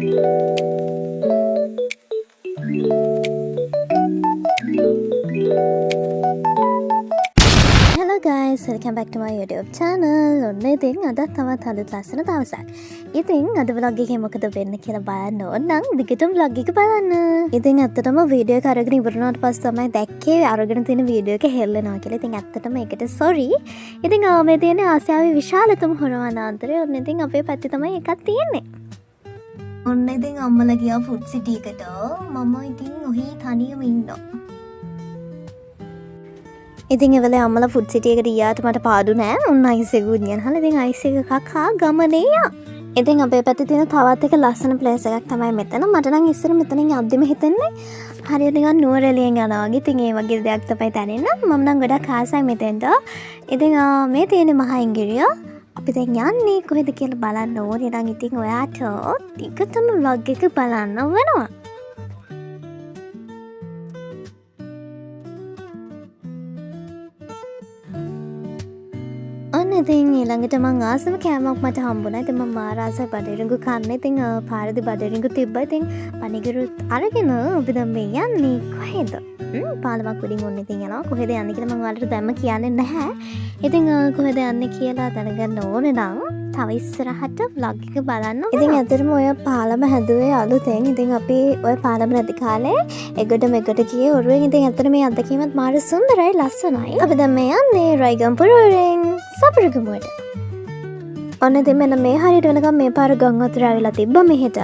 Hello guys, welcome back to my YouTube channel. ඔන්න ඉතින් අද තවත් අලුත් ලස්සන දවසක්. ඉතින් අද vlog එකේ මොකද වෙන්නේ කියලා බලන්න ඕන නම් දිගටම vlog එක බලන්න. ඉතින් ඇත්තටම වීඩියෝ එක අරගෙන ඉවරනාට පස්සේ තමයි දැක්කේ අරගෙන තියෙන වීඩියෝ එක හෙල්ලනවා කියලා. ඉතින් ඇත්තටම ඒකට sorry. ඉතින් මේ තියෙන්නේ ආසියාවේ විශාලතම හොර වනාන්තරය. ඔන්න ඉතින් අපේ පැත්තේ තමයි එකක් තියෙන්නේ. ඔන්න ඉතින් අම්මලා ගියා ෆුඩ් සිටි එකට. මම ඉතින් ඔහි තනියම ඉන්නවා. ඉතින් එවල අම්මලා ෆුඩ් සිටි එකට ගියාට මට පාඩු නෑ. උන් අයිස් එක ගෙනහලා ඉතින් අයිස් එක කකා ගමනේ යා. ඉතින් අපේ පැත්තේ තියෙන තවත් එක ලස්සන ප්ලේස් එකක් තමයි මෙතන. මට නම් ඉස්සර මෙතනින් යද්දිම හිතෙන්නේ හරියට නිකන් නුවරඑළියෙන් යනවා වගේ. ඉතින් ඒ වගේ දෙයක් තමයි දැනෙන්න. මම නම් ගොඩක් ආසයි මෙතෙන්ට. ඉතින් මේ තියෙන්නේ මහා ඉංගිරිය. අපි දැන් යන්නේ කොහෙද කියලා බලන්න ඕනේ. නම් ඉතින් ඔයාට ටිකටම vlog එක බලන්න වෙනවා. ඉතින් ඊළඟට මං ආසම කෑමක් මට හම්බුණා. ඉතින් මම මාර ආසයි බඩරිඟු කන්න. ඉතින් පාරදී බඩරිඟු තිබ්බා. ඉතින් පණිගරුත් අරගෙන අපි දැන් මේ යන්නේ කොහෙද? පාලමක් උඩින් ඔන්න ඉතින් යනවා. කොහෙද යන්නේ කියලා මම ඔයාලට දැම්ම කියන්නේ නැහැ. ඉතින් කොහෙද යන්නේ කියලා දැනගන්න ඕනේ නම් තව ඉස්සරහට vlog එක බලන්න. ඉතින් ඇත්තටම ඔය පාලම හැදුවේ අලුතෙන්. ඉතින් අපි ඔය පාලම නැති කාලේ එකට මෙකට ගියේ ඔරුවෙන්. ඉතින් ඇත්තට මේ අත්දැකීමත් මාර සුන්දරයි ලස්සනයි. අපි දැන් මේ යන්නේ රයිගම්පුර වලින් සපරගමුවට. ඔන්න ඉතින් මෙන්න මේ හරියට වෙනකම් මේ පාර ගම් වතුර ආවිලා තිබ්බා මෙහෙට.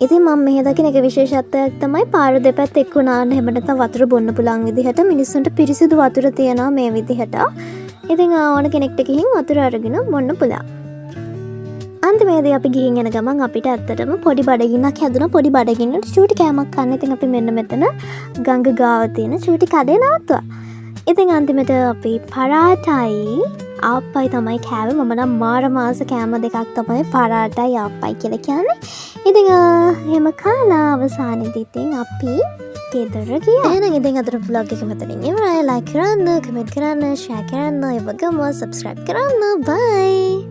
ඉතින් මම මෙහෙ දකින එක විශේෂත්වයක් තමයි පාර දෙපැත්ත එක්කුණාන්න එහෙම නැත්නම් වතුර බොන්න පුළුවන් විදිහට මිනිස්සුන්ට පිරිසිදු වතුර තියනවා මේ විදිහට. ඉතින් ඕන කෙනෙක්ට ගිහින් වතුර අරගෙන බොන්න පුළුවන්. අන්තිමේදී අපි ගිහින් යන ගමන් අපිට ඇත්තටම පොඩි බඩගින්නක් හැදුණා. පොඩි බඩගින්නට චූටි කෑමක් කන්න. ඉතින් අපි මෙන්න මෙතන ගඟ ගාව තියෙන චූටි කඩේ නවත්තුවා. ඉතින් අන්තිමට අපි පරාටයි ආප්පයි තමයි කෑවේ. මම නම් මාර මාස කෑම දෙකක් තමයි පරාටයි ආප්පයි කියලා කියන්නේ. ඉතින් එහෙම කාලා අවසානයේදී ඉතින් අපි ගෙදර ගියා. එහෙනම් ඉතින් අද vlog එක මෙතනින් ඉවරයි. like කරන්න, comment කරන්න, share කරන්න, ඒ වගේම subscribe කරන්න. bye.